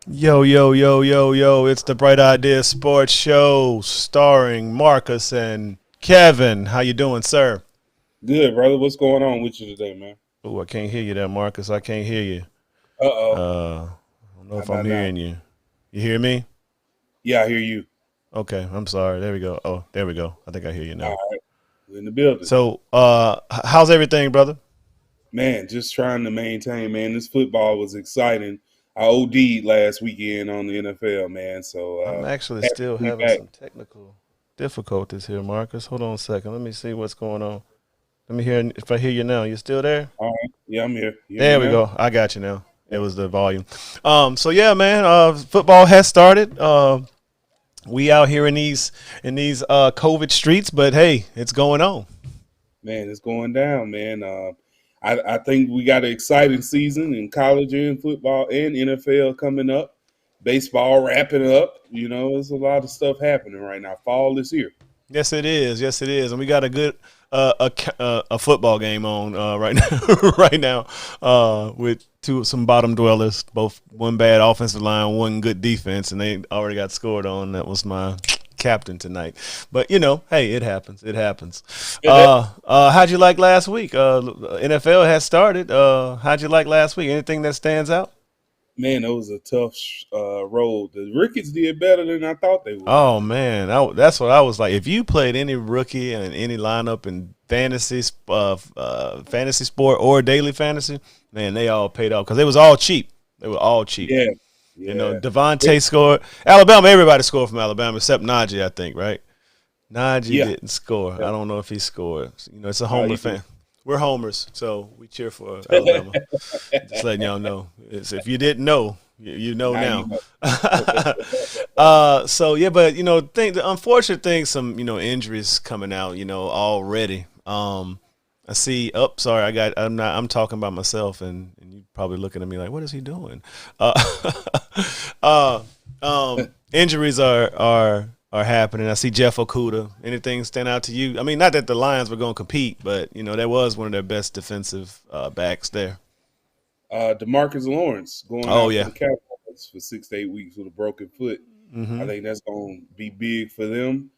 Yo, yo, yo, yo, yo, it's the Bright Idea Sports Show starring Marcus and Kevin. How you doing, sir? Good, brother. What's going on with you today, man? Oh, I can't hear you there, Marcus. I can't hear you. Uh-oh. I don't know How if I'm about now? hearing you. You hear me? Yeah, I hear you. Okay, I'm sorry. There we go. Oh, there we go. I think I hear you All now. right. We're in the building. So, how's everything, brother? Man, just trying to maintain, man. This football was exciting. I OD'd last weekend on the NFL, man. So I'm actually happy to still be having back. some technical difficulties here, Marcus. Hold on a second. Let me see what's going on. Let me hear if I hear you now. You still there? All right. Yeah, I'm here. You hear me There we now? go. I got you now. It was the volume. So yeah, man. Football has started. We out here in these COVID streets, but hey, it's going on. Man, it's going down, man. I think we got an exciting season in college and football and NFL coming up. Baseball wrapping up. There's a lot of stuff happening right now. Fall is here. Yes, it is. Yes, it is. And we got a good a football game on right now, right now with some bottom dwellers. Both one bad offensive line, one good defense, and they already got scored on. That was my captain tonight. But hey, it happens. It happens. How'd you like last week? NFL has started. How'd you like last week? Anything that stands out? Man, it was a tough road. The Ricketts did better than I thought they would. Oh man, that's what I was like. If you played any rookie and any lineup in fantasy sport or daily fantasy, man, they all paid off because they was all cheap. They were all cheap. Yeah, yeah. Devontae scored. Alabama, everybody scored from Alabama except Najee, I think, right? Najee Yeah, didn't score. I yeah. don't know if he scored. It's a He homer did. fan. We're homers, so we cheer for Alabama. Just letting y'all know. If you didn't know, you know Now you now. know. So yeah, but the unfortunate thing, some injuries coming out, already. I see. Oh, sorry, I got. I'm not. I'm talking about myself, and you probably looking at me like, what is he doing? Uh, uh, injuries are happening. I see Jeff Okuda. Anything stand out to you? I mean, not that the Lions were going to compete, but that was one of their best defensive backs there. Demarcus Lawrence going Oh out for yeah. the Cowboys for 6 to 8 weeks with a broken foot. I Hmm. think that's going to be big for them.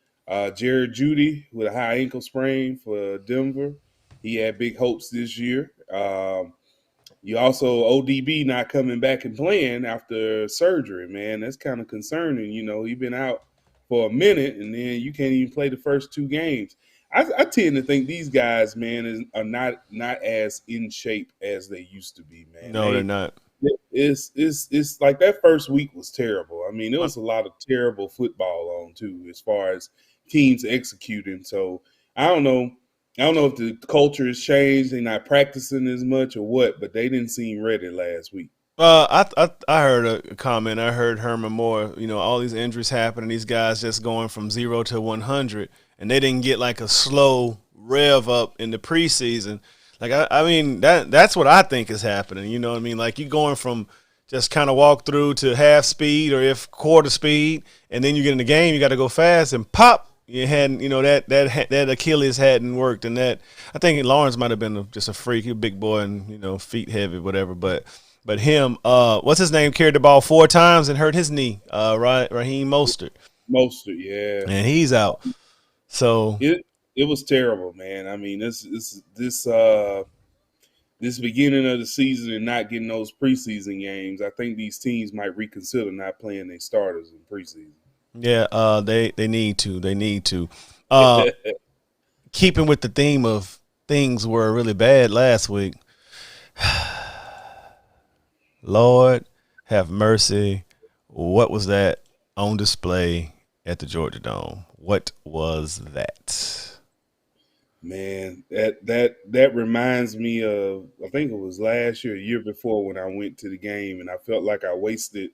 Jared Judy with a high ankle sprain for Denver. He had big hopes this year. You also ODB not coming back and playing after surgery, man. That's kind of concerning. He's been out for a minute, and then you can't even play the first two games. I tend to think these guys, man, are not as in shape as they used to be, man. No, they're not. It's like that first week was terrible. I mean, there Un- was a lot of terrible football on too, as far as teams executing. So I don't know. I don't know if the culture has changed. They're not practicing as much or what, but they didn't seem ready last week. I heard a comment. I heard Herman Moore. All these injuries happening. These guys just going from 0 to 100, and they didn't get like a slow rev up in the preseason. Like I mean that's what I think is happening. You know what I mean? Like you going from just kind of walk through to half speed or if quarter speed, and then you get in the game, you got to go fast and pop. You hadn't, that Achilles hadn't worked, and that I think Lawrence might have been just a freak, he a big boy and feet heavy, whatever. But him, what's his name, carried the ball 4 times and hurt his knee. Raheem Mostert, Mostert, yeah. and he's out. So It was terrible, man. I mean, this beginning of the season and not getting those preseason games, I think these teams might reconsider not playing their starters in preseason. yeah, they need to. They need to. Uh, Keeping with the theme of things were really bad last week. Lord have mercy. What was that on display at the Georgia Dome? What was that? Man, that reminds me of, I think it was last year, a year before, when I went to the game and I felt like I wasted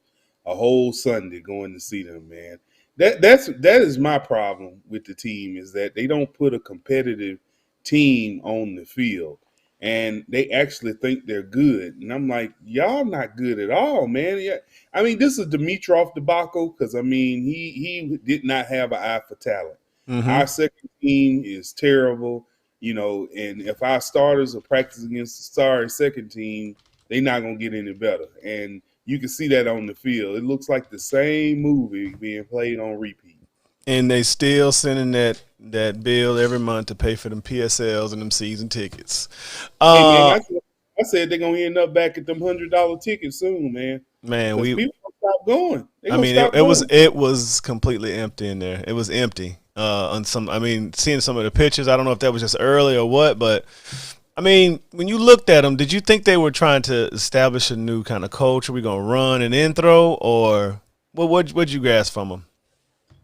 a whole Sunday going to see them, man. That is my problem with the team, is that they don't put a competitive team on the field, and they actually think they're good. And I'm like, y'all not good at all, man. Yeah, I mean, this is Dimitrov debacle, because I mean he did not have an eye for talent. Mm-hmm. Our second team is terrible, and if our starters are practicing against the sorry second team, they're not gonna get any better. And you can see that on the field. It looks like the same movie being played on repeat. And they still sending that bill every month to pay for them PSLs and them season tickets. Hey man, I said they're gonna end up back at them $100 tickets soon, man. Man, Because people gonna stop going. They I gonna mean, stop it was completely empty in there. It was empty. On some, I mean, seeing some of the pictures, I don't know if that was just early or what, but I mean, when you looked at them, did you think they were trying to establish a new kind of culture? We gonna run and then throw, or what'd you grasp from them?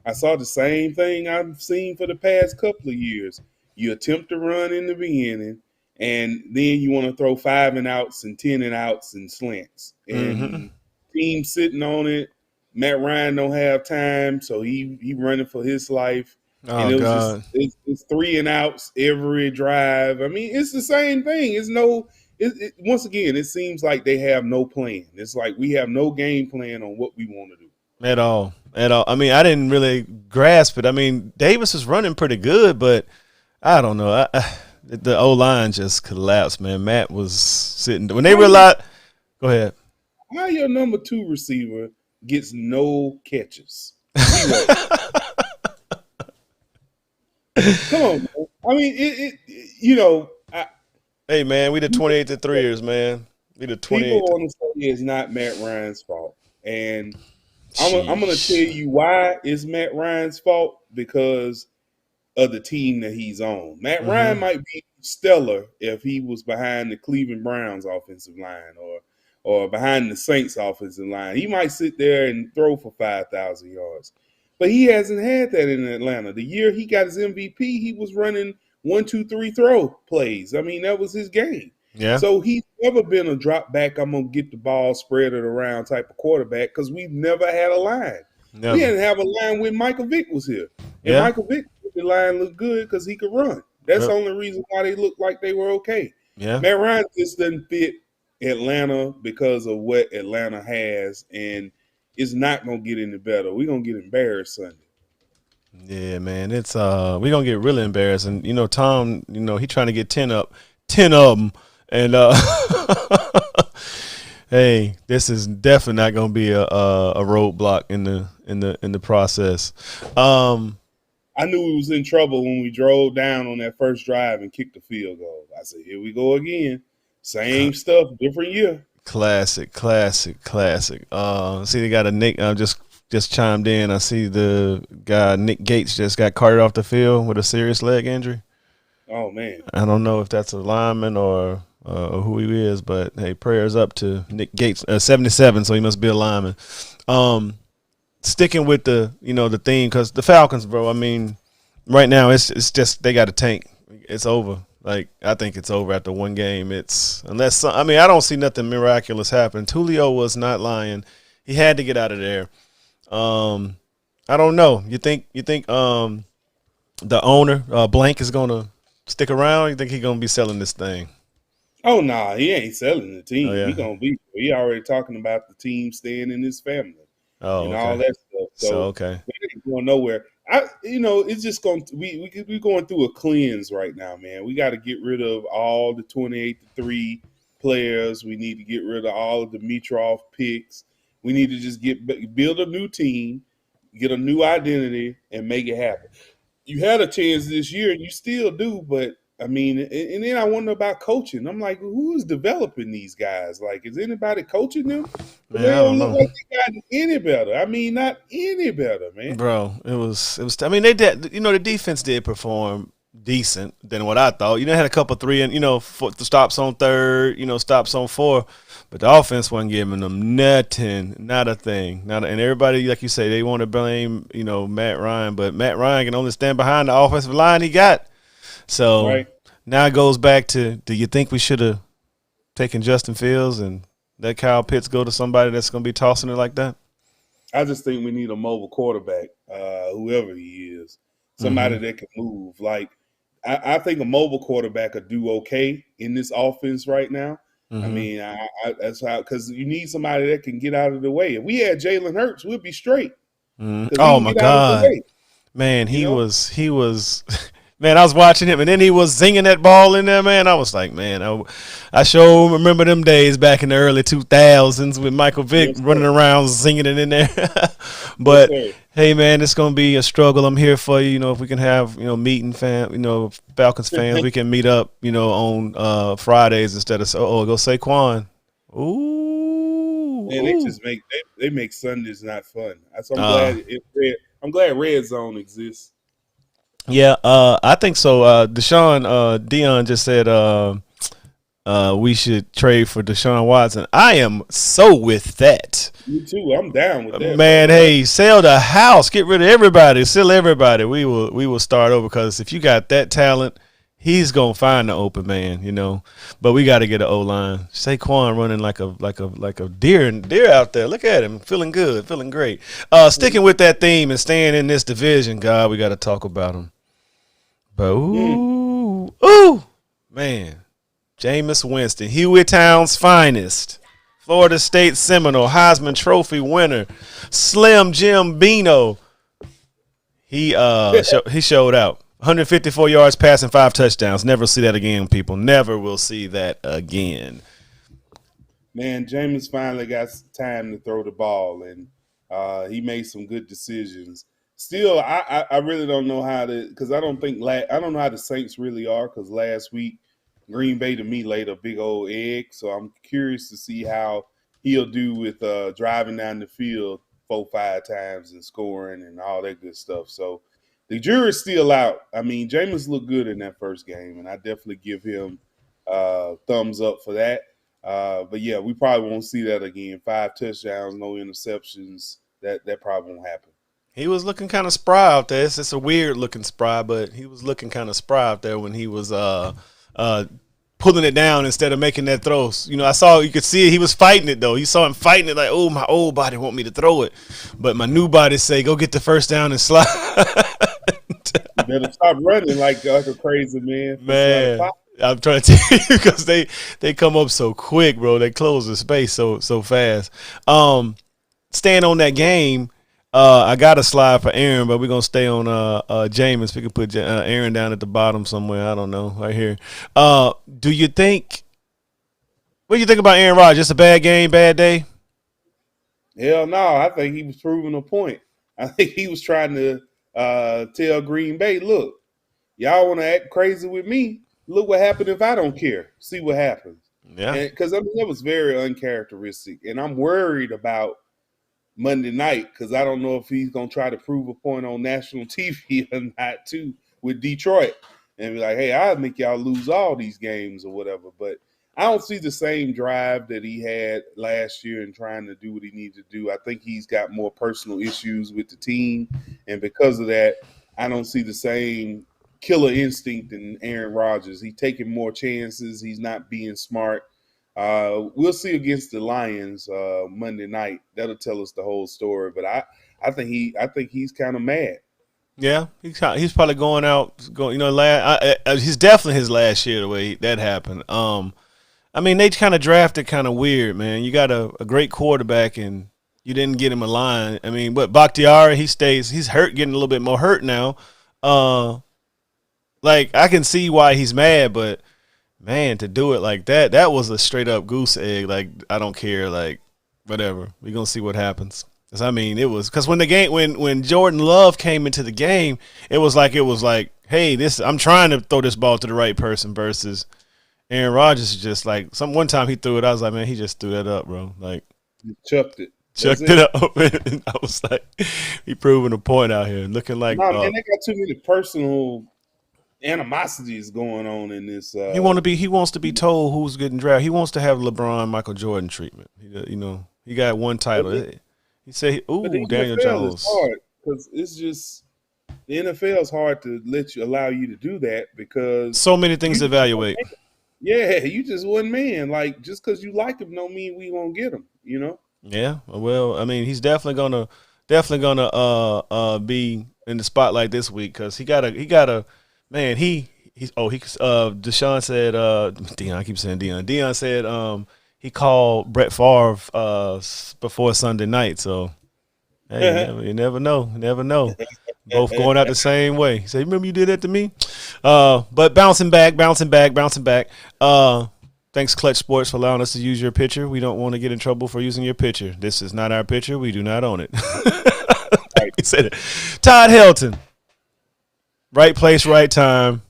I saw the same thing I've seen for the past couple of years. You attempt to run in the beginning, and then you want to throw 5 and outs and 10 and outs and slants. Mm-hmm. And team sitting on it. Matt Ryan don't have time, so he running for his life. And Oh it was God. just it's 3 and outs every drive. I mean, it's the same thing. It's no. Once again, it seems like they have no plan. It's like we have no game plan on what we want to do. At all. I mean, I didn't really grasp it. I mean, Davis was running pretty good, but I don't know. The O line just collapsed, man. Matt was sitting when they realized. Go ahead. How your number 2 receiver gets no catches? Zero. Come on, man. I mean, Hey, man, we the 28-3ers, man. We the 28. People want to say it's not Matt Ryan's fault, and I'm going to tell you why it's Matt Ryan's fault, because of the team that he's on. Matt Ryan might be stellar if he was behind the Cleveland Browns offensive line or behind the Saints offensive line. He might sit there and throw for 5,000 yards. But he hasn't had that in Atlanta. The year he got his MVP, he was running 1, 2, 3 throw plays. I mean, that was his game. Yeah. So he's never been a drop back, I'm going to get the ball, spread it around type of quarterback, because we've never had a line. Never. We didn't have a line when Michael Vick was here. And Michael Vick, the line looked good because he could run. That's the only reason why they looked like they were okay. Yeah. Matt Ryan just doesn't fit Atlanta because of what Atlanta has, and it's not going to get any better. We're going to get embarrassed Sunday. Yeah, man. It's we're gonna get really embarrassed. And Tom, he trying to get 10 of them. And hey, this is definitely not gonna be a roadblock in the process. I knew we was in trouble when we drove down on that first drive and kicked the field goal. I said, here we go again. Same stuff, different year. Classic. See, they got a Nick. Just chimed in. I see the guy Nick Gates just got carted off the field with a serious leg injury. Oh man, I don't know if that's a lineman or who he is, but hey, prayers up to Nick Gates, 77, so he must be a lineman. Sticking with the the theme, because the Falcons, bro. I mean, right now it's just they got a tank. It's over. Like, I think it's over after one game. I don't see nothing miraculous happen. Tulio was not lying. He had to get out of there. I don't know. You think the owner Blank is gonna stick around? You think he's gonna be selling this thing? Oh nah, he ain't selling the team. Oh, yeah. He already talking about the team staying in his family. Oh, and okay. all that stuff. So okay, they ain't going nowhere. It's just going. We're going through a cleanse right now, man. We got to get rid of all the 28-3 players. We need to get rid of all of the Dimitrov picks. We need to just build a new team, get a new identity, and make it happen. You had a chance this year, and you still do, but I mean, and then I wonder about coaching. I'm like, who is developing these guys? Like, is anybody coaching them? Man, they I don't don't look know. like they got any better. I mean, not any better, man. Bro, it was. I mean, they did. The defense did perform decent than what I thought. They had a couple 3 and stops on third, stops on 4, but the offense wasn't giving them nothing, not a thing, and everybody, like you say, they want to blame Matt Ryan, but Matt Ryan can only stand behind the offensive line he got. So Right. Now it goes back to: do you think we should have taken Justin Fields and let Kyle Pitts go to somebody that's going to be tossing it like that? I just think we need a mobile quarterback, whoever he is, somebody that can move. Like, I think a mobile quarterback could do okay in this offense right now. I mean, that's how, because you need somebody that can get out of the way. If we had Jalen Hurts, we'd be straight. Oh my God, man, he was Man, I was watching him, and then he was zinging that ball in there, man. I was like, man, I sure remember them days back in the early 2000s with Michael Vick Yes, running sir. around singing it in there. Yes, But sir. hey, man, it's gonna be a struggle. I'm here for you. You know, if we can have meeting Falcons fans, we can meet up. On Fridays instead of go Saquon. Ooh, Man, they ooh. just they make Sundays not fun. So I'm Uh, glad I'm glad Red Zone exists. yeah, I think so. Deshaun, Dion just said we should trade for Deshaun Watson. I am so with that. Me too. I'm down with that, Man, brother. hey, sell the house, get rid of everybody, sell everybody. We will start over because if you got that talent, he's gonna find the open man. But we got to get an O line. Saquon running like a deer out there. Look at him, feeling good, feeling great. Sticking with that theme and staying in this division, God, we got to talk about him. But Mm. ooh, man, Jameis Winston, Hueytown's finest. Florida State Seminole, Heisman Trophy winner, Slim Jim Bino. He showed out. 154 yards passing, 5 touchdowns. Never see that again, people. Never will see that again. Man, Jameis finally got time to throw the ball, and he made some good decisions. Still, I really don't know how to because I don't know how the Saints really are because last week Green Bay to me laid a big old egg, so I'm curious to see how he'll do with driving down the field 4, 5 times and scoring and all that good stuff. So the jury's still out. I mean, Jameis looked good in that first game, and I definitely give him thumbs up for that. But yeah, we probably won't see that again. 5 touchdowns, no interceptions. That probably won't happen. He was looking kind of spry out there. It's a weird looking spry, but he was looking kind of spry out there when he was uh pulling it down instead of making that throw. You could see it. He was fighting it though. You saw him fighting it like, oh, my old body want me to throw it, but my new body say go get the first down and slide. You better stop running like a crazy man. It's like Man, I'm trying to tell you because they come up so quick, bro. They close the space so fast. Staying on that game, I got a slide for Aaron, but we're gonna stay on Jameis. We can put Aaron down at the bottom somewhere. I don't know, right here. Do you think? What do you think about Aaron Rodgers? Just a bad game, bad day? hell no, I think he was proving a point. I think he was trying to tell Green Bay, look, y'all want to act crazy with me? Look what happened if I don't care. See what happens. Yeah. And because I mean that was very uncharacteristic, and I'm worried about Monday night because I don't know if he's gonna try to prove a point on national TV or not too with Detroit and be like, hey, I'll make y'all lose all these games or whatever. But I don't see the same drive that he had last year in trying to do what he needs to do. I think he's got more personal issues with the team, and because of that, I don't see the same killer instinct in Aaron Rodgers. He's taking more chances. He's not being smart. We'll see against the Lions Monday night. That'll tell us the whole story. But I think he's kind of mad. Yeah, he's probably going out. He's definitely his last year the way that happened. I mean, they kind of drafted kind of weird, man. You got a great quarterback and you didn't get him a line. I mean, but Bakhtiari, he's hurt, getting a little bit more hurt now. Uh, like I can see why he's mad, but man, to do it like that was a straight up goose egg. Like I don't care, like whatever. We gonna see what happens. 'Cause, I mean, it was because when Jordan Love came into the game, it was like, hey, this I'm trying to throw this ball to the right person versus Aaron Rodgers is just like one time he threw it. I was like, man, he just threw that up, bro. Like He chucked it. That's chucked it it. up. And I was like, he proving a point out here, looking like No, man, they got too many personal animosities going on in this. he wants to be told who's getting drafted. He wants to have LeBron, Michael Jordan treatment. He got one But title. the, He said, but the "Ooh, Daniel NFL is Jones." hard because it's just the NFL is hard to allow you to do that because So many things you to just one evaluate. man. Yeah, you just one man. Like just because you like him, don't mean we won't get him. You know. Yeah, well, I mean, he's definitely gonna be in the spotlight this week because he got a man. Deshaun said Dion. I keep saying Dion. Dion said he called Brett Favre before Sunday night. So hey, you never know. You never know. Both going out the same way. He said, remember you did that to me? But bouncing back. Thanks, Clutch Sports, for allowing us to use your picture. We don't want to get in trouble for using your picture. This is not our picture. We do not own it. Right. He said it. Todd Helton. Right place, right time.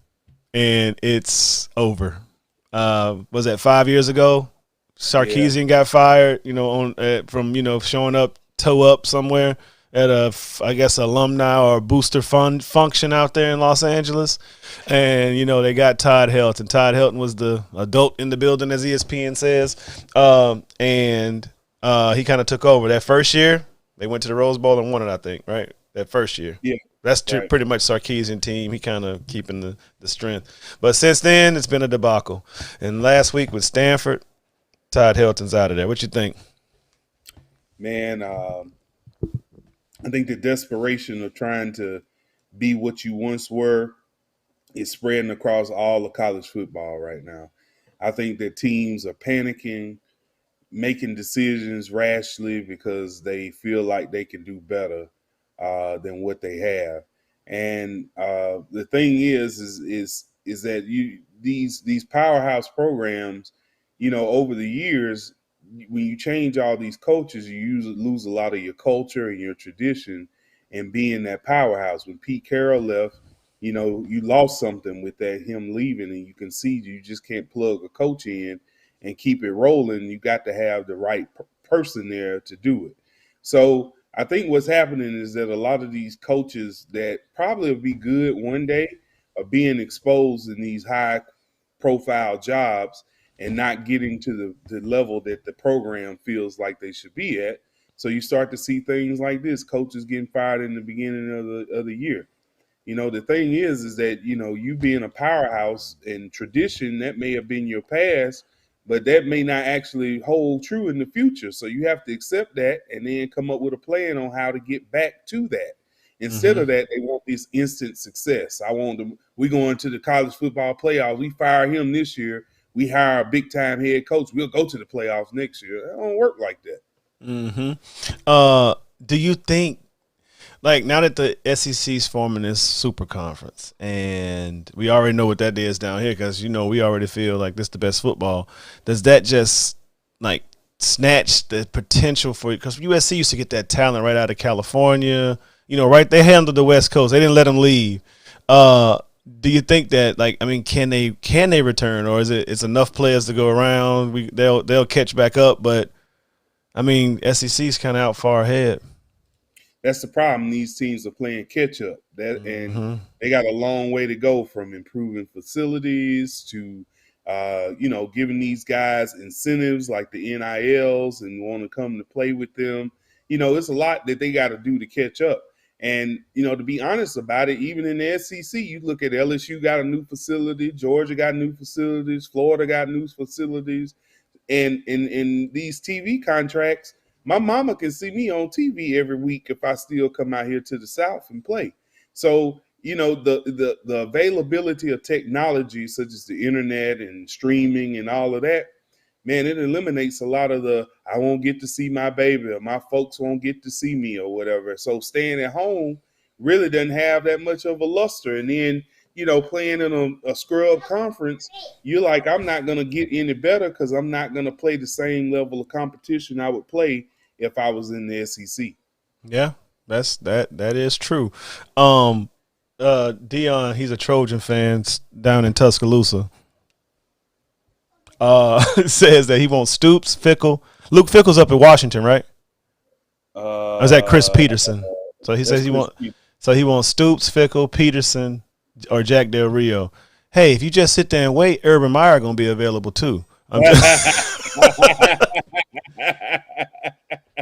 And it's over. Was that 5 years ago? Sarkeesian got fired, from showing up toe up somewhere at I guess alumni or booster fund function out there in Los Angeles, and they got Todd Helton. Todd Helton was the adult in the building, as ESPN says, and he kind of took over that first year. They went to the Rose Bowl and won it, I think, right? That first year. Yeah. That's Right. pretty much Sarkeesian team. He kind of keeping the strength. But since then, it's been a debacle. And last week with Stanford, Todd Helton's out of there. What you think? Man, I think the desperation of trying to be what you once were is spreading across all of college football right now. I think that teams are panicking, making decisions rashly because they feel like they can do better than what they have. And the thing is that these powerhouse programs, over the years, when you change all these coaches, lose a lot of your culture and your tradition and being that powerhouse. When Pete Carroll left, you lost something with that him leaving, and you can see you just can't plug a coach in and keep it rolling. You got to have the right person there to do it. So I think what's happening is that a lot of these coaches that probably will be good one day are being exposed in these high profile jobs and not getting to the level that the program feels like they should be at. So you start to see things like this, coaches getting fired in the beginning of the year. The thing is that, you being a powerhouse and tradition, that may have been your past, but that may not actually hold true in the future. So you have to accept that and then come up with a plan on how to get back to that. Instead of that, they want this instant success. We go into the college football playoffs. We fire him this year. We hire a big time head coach. We'll go to the playoffs next year. It don't work like that. Do you think, like, now that the SEC's forming this super conference, and we already know what that is down here because, we already feel like this is the best football, does that just, like, snatch the potential for it? Because USC used to get that talent right out of California, right? They handled the West Coast. They didn't let them leave. Do you think that, like, I mean, can they return, or is it's enough players to go around? They'll catch back up, but I mean, SEC's kind of out far ahead. That's the problem. These teams are playing catch up. And they got a long way to go from improving facilities to giving these guys incentives like the NILs and want to come to play with them. It's a lot that they got to do to catch up. And, to be honest about it, even in the SEC, you look at LSU got a new facility, Georgia got new facilities, Florida got new facilities. And in these TV contracts, my mama can see me on TV every week if I still come out here to the South and play. So, the availability of technology such as the internet and streaming and all of that, man, it eliminates a lot of I won't get to see my baby or my folks won't get to see me or whatever. So staying at home really doesn't have that much of a luster. And then, playing in a scrub conference, you're like, I'm not going to get any better because I'm not going to play the same level of competition I would play if I was in the SEC. Yeah, that is true. Dion, he's a Trojan fan down in Tuscaloosa. Says that he wants Stoops, Fickle. Luke Fickle's up in Washington, right? Or is that Chris Peterson? So he says he wants Stoops, Fickle, Peterson, or Jack Del Rio. Hey, if you just sit there and wait, Urban Meyer gonna be available too.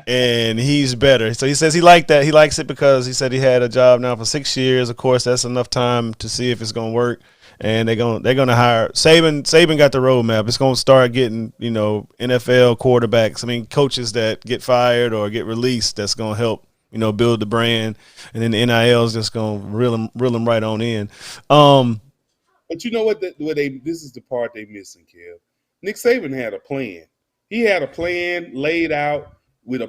And he's better. So he says he liked that. He likes it because he said he had a job now for 6 years. Of course, that's enough time to see if it's gonna work. And they're gonna hire Saban. Saban got the roadmap. It's gonna start getting NFL quarterbacks. I mean, coaches that get fired or get released. That's gonna help build the brand. And then the NIL is just gonna reel them right on in. But you know what? This is the part they missing, Kev. Nick Saban had a plan. He had a plan laid out.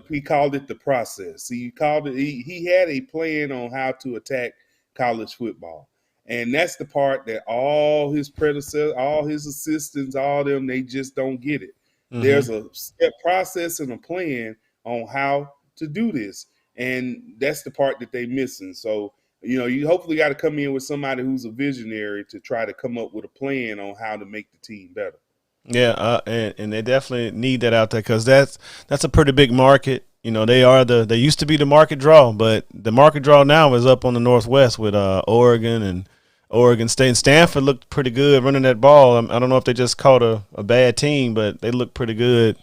he called it the process. He had a plan on how to attack college football. And that's the part that all his predecessors, all his assistants, all them, they just don't get it. Mm-hmm. There's a step process and a plan on how to do this. And that's the part that they missing. So, you hopefully got to come in with somebody who's a visionary to try to come up with a plan on how to make the team better. Yeah, and they definitely need that out there because that's a pretty big market. They used to be the market draw, but the market draw now is up on the Northwest with Oregon and Oregon State. And Stanford looked pretty good running that ball. I don't know if they just caught a bad team, but they look pretty good.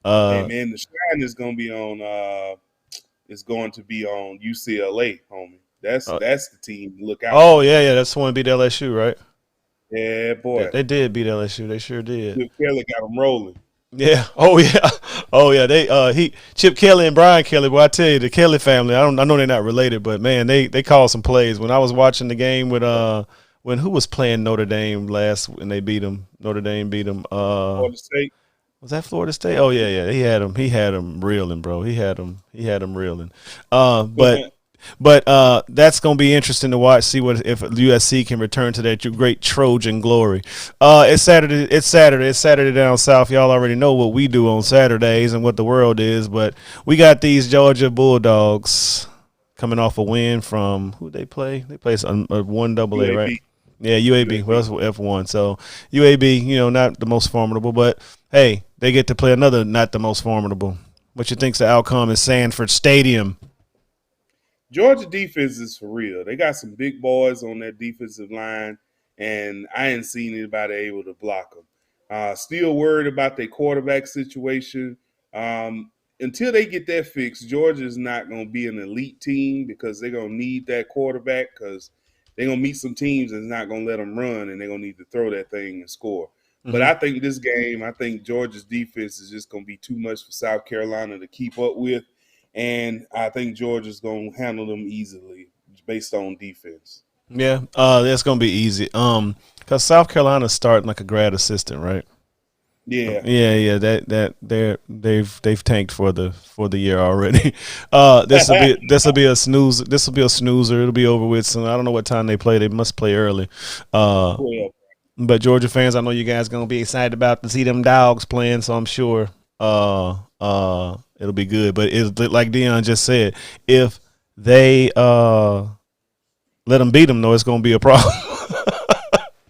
Hey man, the shine is going to be on. It's going to be on UCLA, homie. That's the team to look out Oh for. yeah, that's the one beat LSU, right? Yeah, boy. They did beat LSU. They sure did. Chip Kelly got them rolling. Yeah. Oh yeah. Oh yeah. Chip Kelly and Brian Kelly. Well, I tell you, the Kelly family. I know they're not related, but man, they called some plays when I was watching the game with when who was playing Notre Dame last when they beat them. Notre Dame beat them. Florida State. Was that Florida State? Oh yeah. He had them reeling, bro. He had them reeling. But that's gonna be interesting to watch. See what if USC can return to that great Trojan glory. It's Saturday. It's Saturday down south. Y'all already know what we do on Saturdays and what the world is. But we got these Georgia Bulldogs coming off a win from who they play. They play a 1AA, right? Yeah, UAB. Well, that's F1. So UAB, not the most formidable, but hey, they get to play another not the most formidable. What you think's the outcome in Sanford Stadium? Georgia defense is for real. They got some big boys on that defensive line, and I ain't seen anybody able to block them. Still worried about their quarterback situation. Until they get that fixed, Georgia's not going to be an elite team because they're going to need that quarterback because they're going to meet some teams that's not going to let them run, and they're going to need to throw that thing and score. Mm-hmm. But I think this game, Georgia's defense is just going to be too much for South Carolina to keep up with. And I think Georgia's going to handle them easily based on defense. Yeah, that's going to be easy. Because South Carolina's starting like a grad assistant, right? Yeah. They've tanked for the year already. This will be a snooze. This will be a snoozer. It'll be over with soon. I don't know what time they play. They must play early. But Georgia fans, I know you guys going to be excited about to see them dogs playing. So I'm sure. It'll be good, but it's like Dion just said. If they let them beat them, though, it's gonna be a problem.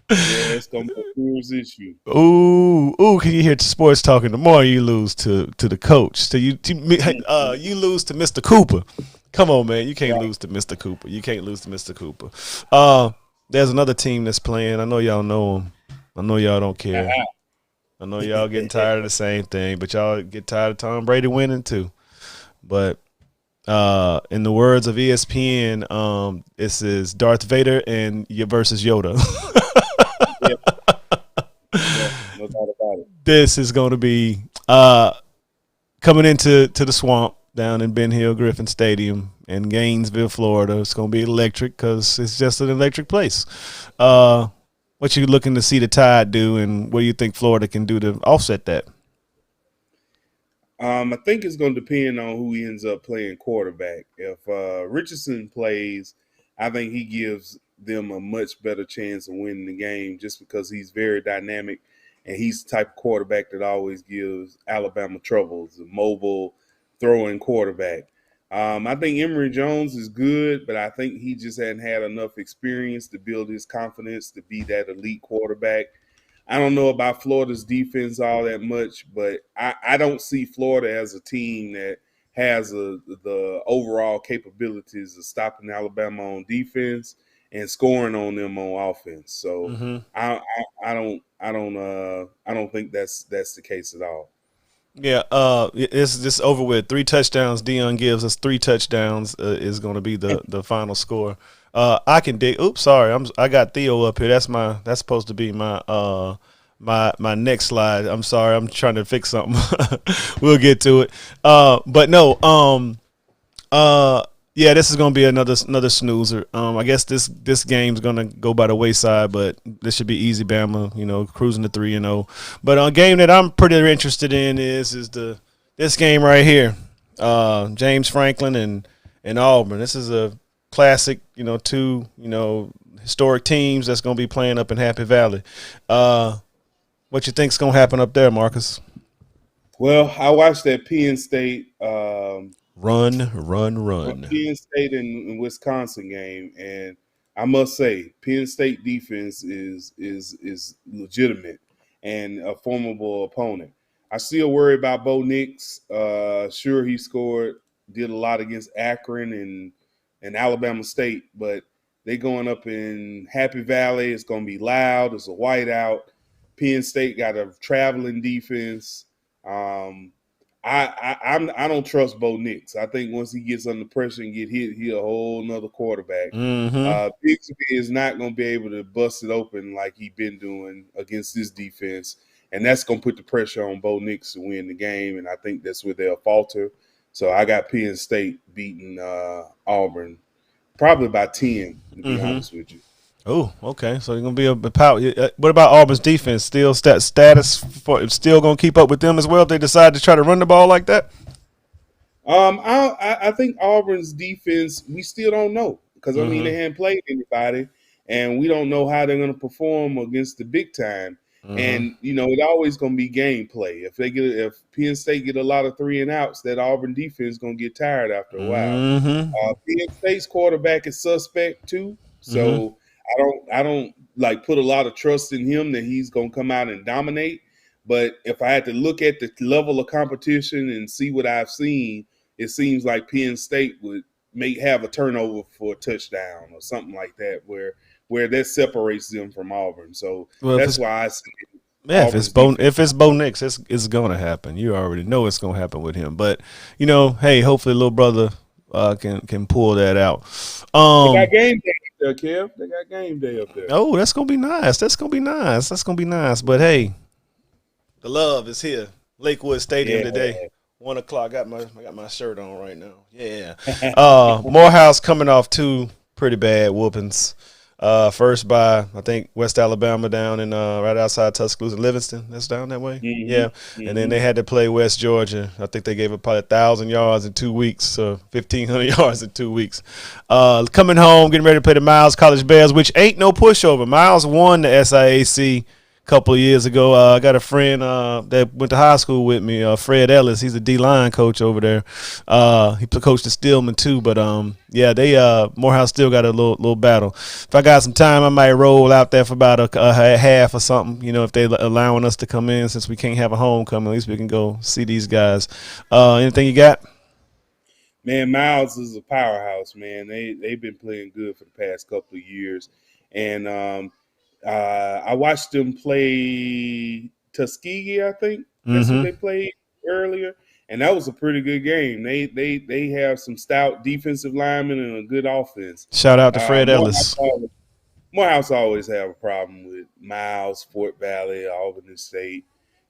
Yeah, it's gonna be a serious issue. Ooh! Can you hear sports talking? The more you lose to the coach, so you lose to Mr. Cooper. Come on, man, you can't lose to Mr. Cooper. You can't lose to Mr. Cooper. There's another team that's playing. I know y'all know them. I know y'all don't care. I know y'all getting tired of the same thing, but y'all get tired of Tom Brady winning too. But in the words of ESPN, this is Darth Vader and versus Yoda. Yeah, no doubt about it. This is going to be coming into the swamp down in Ben Hill Griffin Stadium in Gainesville, Florida. It's going to be electric because it's just an electric place. What you looking to see the Tide do, and what do you think Florida can do to offset that? I think it's going to depend on who ends up playing quarterback. If Richardson plays, I think he gives them a much better chance of winning the game just because he's very dynamic, and he's the type of quarterback that always gives Alabama troubles, a mobile throwing quarterback. I think Emory Jones is good, but I think he just hadn't had enough experience to build his confidence to be that elite quarterback. I don't know about Florida's defense all that much, but I don't see Florida as a team that has the overall capabilities of stopping Alabama on defense and scoring on them on offense. So I don't think that's the case at all. Yeah, it's just over with. 3 touchdowns. Dion gives us 3 touchdowns is going to be the final score. I can dig. Oops, sorry. I got Theo up here. That's supposed to be my my next slide. I'm sorry. I'm trying to fix something. We'll get to it. But no. Yeah, this is gonna be another snoozer. I guess this game's gonna go by the wayside, but this should be easy. Bama, cruising to 3-0. But a game that I'm pretty interested in is this game right here. James Franklin and Auburn. This is a classic, two, historic teams that's going to be playing up in Happy Valley. What you think's going to happen up there, Marcus? Well, I watched that Penn State Run. Penn State and Wisconsin game, and I must say, Penn State defense is legitimate and a formidable opponent. I still worry about Bo Nix. Sure, he did a lot against Akron and Alabama State, but they going up in Happy Valley. It's going to be loud. It's a whiteout. Penn State got a traveling defense. I don't trust Bo Nix. I think once he gets under pressure and get hit, he's a whole nother quarterback. Mm-hmm. Bixby is not going to be able to bust it open like he's been doing against this defense, and that's going to put the pressure on Bo Nix to win the game, and I think that's where they'll falter. So I got Penn State beating Auburn probably by 10, to be honest with you. Oh, okay. So you're gonna be a power. What about Auburn's defense? Still status for still gonna keep up with them as well if they decide to try to run the ball like that? I think Auburn's defense, we still don't know because they haven't played anybody, and we don't know how they're gonna perform against the big time. And it's always gonna be gameplay. If Penn State get a lot of 3 and outs, that Auburn defense is gonna get tired after a while. Penn State's quarterback is suspect too, so. I don't like put a lot of trust in him that he's going to come out and dominate. But if I had to look at the level of competition and see what I've seen, it seems like Penn State may have a turnover for a touchdown or something like that, where that separates them from Auburn. So that's why I see it. Yeah, if it's Bo Nix, it's going to happen. You already know it's going to happen with him. But hey, hopefully, little brother can pull that out. They got game day up there, Kev. They got game day up there. Oh, that's gonna be nice. That's gonna be nice. But hey, the love is here. Lakewood Stadium today. 1 o'clock. I got my shirt on right now. Yeah. Morehouse coming off 2 pretty bad whoopings. First by I think West Alabama down in right outside Tuscaloosa, Livingston. That's down that way. Yeah. And then they had to play West Georgia. I think they gave up probably 1,000 yards in 2 weeks, so 1,500 yards in 2 weeks. Coming home, getting ready to play the Miles College Bears, which ain't no pushover. Miles won the SIAC couple of years ago. I got a friend that went to high school with me, Fred Ellis. He's a D-line coach over there. He coached at Stillman too, but they Morehouse still got a little battle. If I got some time, I might roll out there for about a half or something. If they allowing us to come in, since we can't have a homecoming, at least we can go see these guys. Anything you got? Man, Miles is a powerhouse, man. They've been playing good for the past couple of years, and I watched them play Tuskegee, I think. That's what they played earlier. And that was a pretty good game. They have some stout defensive linemen and a good offense. Shout out to Fred Ellis. Morehouse always have a problem with Miles, Fort Valley, Albany State,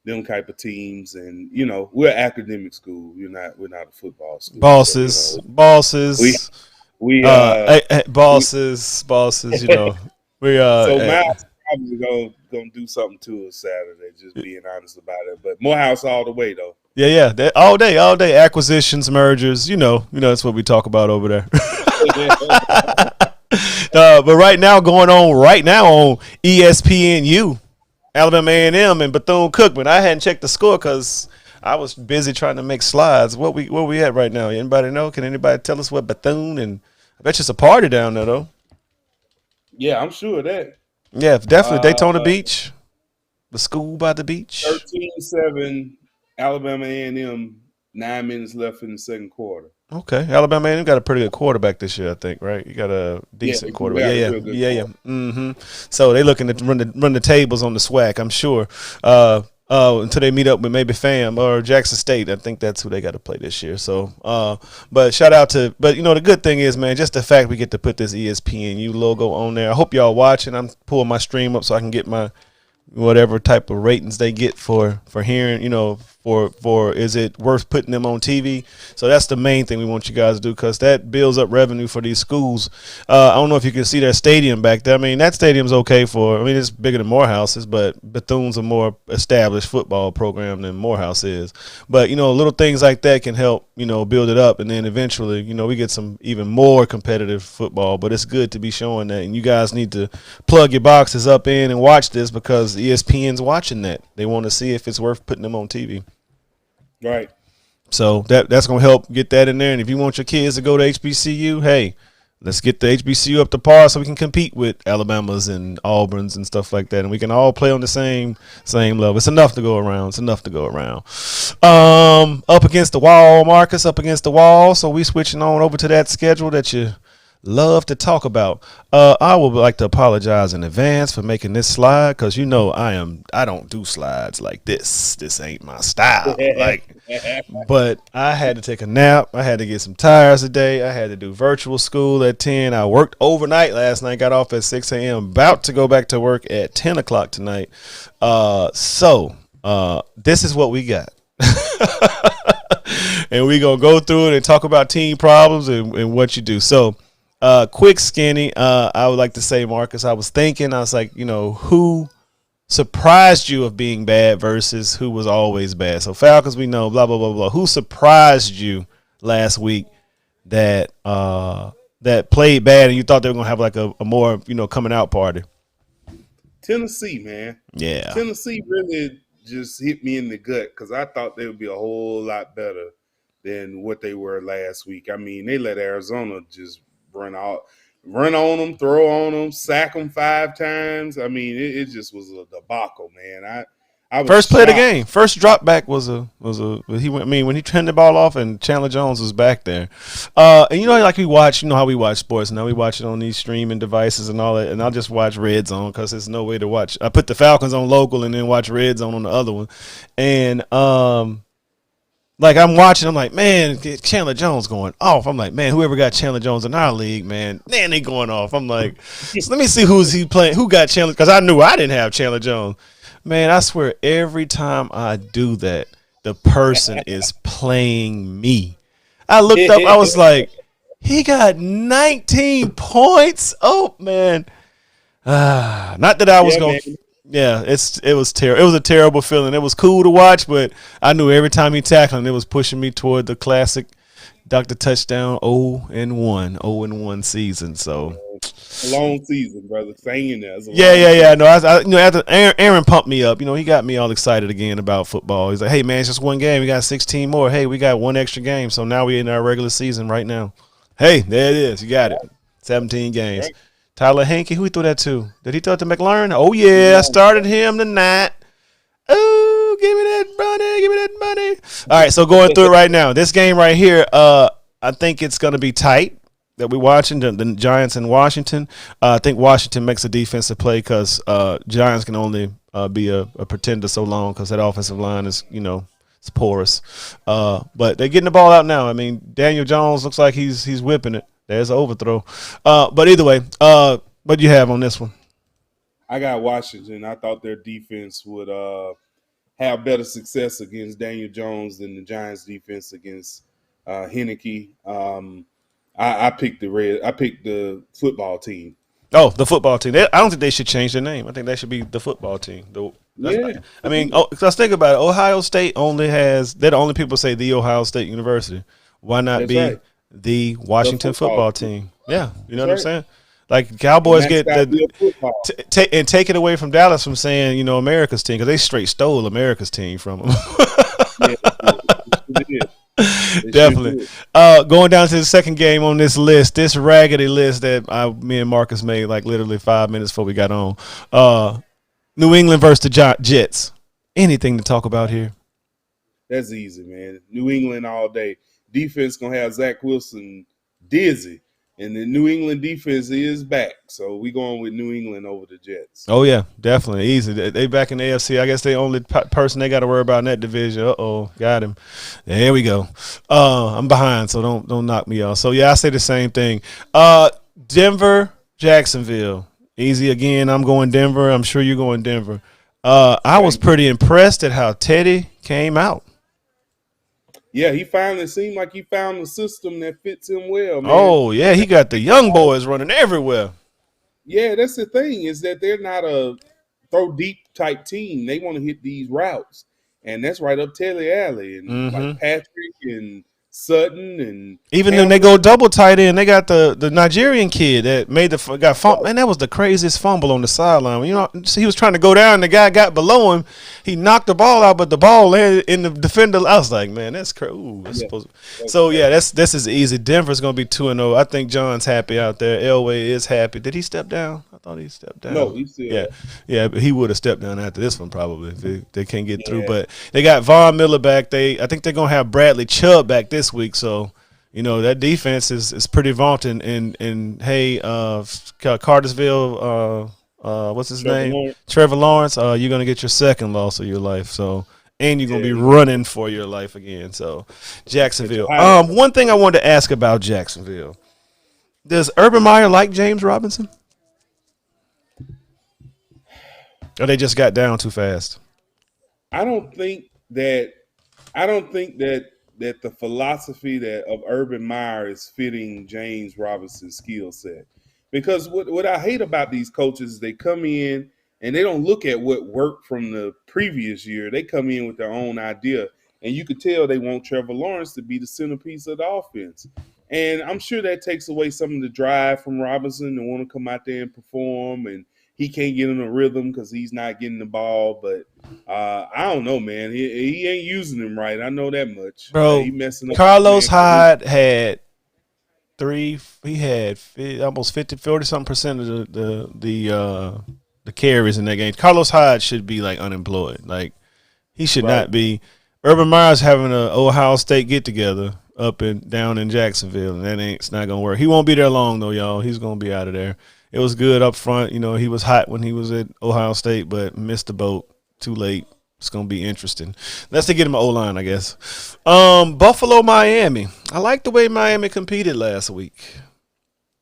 them type of teams. And, we're an academic school. We're not a football school. Bosses. We bosses, so Miles probably gonna do something to us Saturday, just being honest about it. But Morehouse all the way though. Yeah, all day. Acquisitions, mergers, that's what we talk about over there. But right now on ESPNU, Alabama A&M and Bethune-Cookman. I hadn't checked the score because I was busy trying to make slides. Where we at right now? Anybody know? Can anybody tell us what Bethune? And I bet you it's a party down there though. Yeah, I'm sure of that. Yeah, definitely. Daytona Beach, the school by the beach. 13-7, Alabama A&M, 9 minutes left in the second quarter. Okay, Alabama A&M got a pretty good quarterback this year, I think, right? You got a decent quarterback. Yeah. So they looking to run the tables on the SWAC, I'm sure. Until they meet up with maybe FAM or Jackson State. I think that's who they got to play this year. So, but shout out to – but, the good thing is, man, just the fact we get to put this ESPNU logo on there. I hope y'all watching. I'm pulling my stream up so I can get my whatever type of ratings they get for hearing, for is it worth putting them on TV? So that's the main thing we want you guys to do, because that builds up revenue for these schools. I don't know if you can see their stadium back there. I mean, that stadium's okay for, I mean, it's bigger than Morehouse's, but Bethune's a more established football program than Morehouse is. But, you know, little things like that can help, you know, build it up. And then eventually, you know, we get some even more competitive football. But it's good to be showing that. And you guys need to plug your boxes up in and watch this, because ESPN's watching that. They want to see if it's worth putting them on TV. Right. So that's going to help get that in there. And if you want your kids to go to HBCU, hey, let's get the HBCU up to par so we can compete with Alabama's and Auburn's and stuff like that. And we can all play on the same level. It's enough to go around. It's enough to go around. Up against the wall, Marcus, up against the wall. So we switching on over to that schedule that you love to talk about. I would like to apologize in advance for making this slide, because you know I don't do slides like this. This ain't my style. But I had to take a nap. I had to get some tires today. I had to do virtual school at 10. I worked overnight last night. Got off at 6 a.m. About to go back to work at 10 o'clock tonight. So this is what we got. And we're going to go through it and talk about team problems and what you do. So quick, skinny. I would like to say, Marcus, I was like, you know, who surprised you of being bad versus who was always bad? So Falcons, we know, blah, blah, blah, blah. Who surprised you last week that played bad and you thought they were going to have like a more, you know, coming out party? Tennessee, man. Yeah. Tennessee really just hit me in the gut, because I thought they would be a whole lot better than what they were last week. I mean, they let Arizona just run on them, throw on them, sack them 5 times. I mean, it just was a debacle, man. I was first play of the game, first drop back was he went. I mean, when he turned the ball off and Chandler Jones was back there, and you know, like you know how we watch sports now. We watch it on these streaming devices and all that, and I'll just watch Red Zone because there's no way to watch. I put the Falcons on local and then watch Red Zone on the other one, and like I'm watching, I'm like, man, Chandler Jones going off. I'm like, man, whoever got Chandler Jones in our league, man, they going off. I'm like, so let me see who's he playing, who got Chandler, because I knew I didn't have Chandler Jones. Man, I swear every time I do that, the person is playing me. I looked up, I was like, he got 19 points. Oh man, not that I was going. Yeah, it was terrible. It was a terrible feeling. It was cool to watch, but I knew every time he tackled, it was pushing me toward the classic Dr. Touchdown 0-1 season. So a long season, brother. Saying that. Yeah. No, I you know, after Aaron pumped me up. You know, he got me all excited again about football. He's like, "Hey, man, it's just one game. We got 16 more. Hey, we got one extra game. So now we're in our regular season right now. Hey, there it is. You got it. 17 games." Right. Tyler Henke, who he threw that to? Did he throw it to McLaurin? Oh, yeah, started him tonight. Oh, give me that money. All right, so going through it right now. This game right here, I think it's going to be tight that we're watching, the Giants in Washington. I think Washington makes a defensive play because Giants can only be a pretender so long because that offensive line is, you know, it's porous. But they're getting the ball out now. I mean, Daniel Jones looks like he's whipping it. There's an overthrow. But either way, what do you have on this one? I got Washington. I thought their defense would have better success against Daniel Jones than the Giants' defense against Heineke. I picked the football team. Oh, the football team. I don't think they should change their name. I think that should be the football team. I mean, let's think about it. Ohio State they're the only people say the Ohio State University. Why not That's be right. The Washington football team? Yeah, you know what I'm saying? Like Cowboys get take it away from Dallas from saying, you know, America's team, because they straight stole America's team from them. Definitely. Going down to the second game on this list, this raggedy list that me and Marcus made like literally 5 minutes before we got on. New England versus the Jets. Anything to talk about here? That's easy, man. New England all day. Defense gonna have Zach Wilson dizzy, and the New England defense is back. So we going with New England over the Jets. Oh yeah, definitely easy. They back in the AFC. I guess they only person they got to worry about in that division. Got him. There we go. I'm behind, so don't knock me off. So yeah, I say the same thing. Denver, Jacksonville, easy again. I'm going Denver. I'm sure you're going Denver. I was pretty impressed at how Teddy came out. Yeah, he finally seemed like he found a system that fits him well, man. Oh yeah, he got the young boys running everywhere. Yeah, that's the thing is that they're not a throw deep type team. They want to hit these routes, and that's right up Telly Alley and like Mm-hmm. Patrick and Sutton and Even then they go Hamilton. double tight end. They got the Nigerian kid that made the got fumble. Man, that was the craziest fumble on the sideline. You know, he was trying to go down. The guy got below him. He knocked the ball out, but the ball landed in the defender. I was like, man, that's crazy. Ooh, that's Yeah, supposed. that's So yeah, crazy. this is easy. Denver's gonna be 2-0. I think John's happy out there. Elway is happy. Did he step down? I thought he stepped No, down. he's still Yeah, there. yeah, but he would have stepped down after this one probably if they can't get through. Yeah, But they got Von Miller back. I think they're gonna have Bradley Chubb back this week. So you know that defense is pretty vaunting. And hey, Cartersville, what's his Trevor name? Lawrence. Trevor Lawrence. You're gonna get your second loss of your life. So and you're gonna Yeah, be he gonna running for your life again. So catch a Jacksonville. Heisman. One thing I wanted to ask about Jacksonville: does Urban Meyer like James Robinson, or they just got down too fast? I don't think that I don't think that the philosophy that of Urban Meyer is fitting James Robinson's skill set. Because what I hate about these coaches is they come in and they don't look at what worked from the previous year. They come in with their own idea. And you could tell they want Trevor Lawrence to be the centerpiece of the offense. And I'm sure that takes away some of the drive from Robinson to want to come out there and perform. And he can't get in a rhythm because he's not getting the ball. But I don't know, man. He ain't using him right. I know that much. He Bro, messing up the Carlos man coverage. Hyde had he had almost 50, 40 something percent of the carries in that game. Carlos Hyde should be like unemployed. Like he should Right. not be. Urban Meyer's having a Ohio State get together up and down in Jacksonville, and it's not gonna work. He won't be there long though, y'all. He's gonna be out of there. It was good up front. You know, he was hot when he was at Ohio State, but missed the boat too late. It's gonna be interesting. Let's get him an O line, I guess. Buffalo, Miami. I like the way Miami competed last week,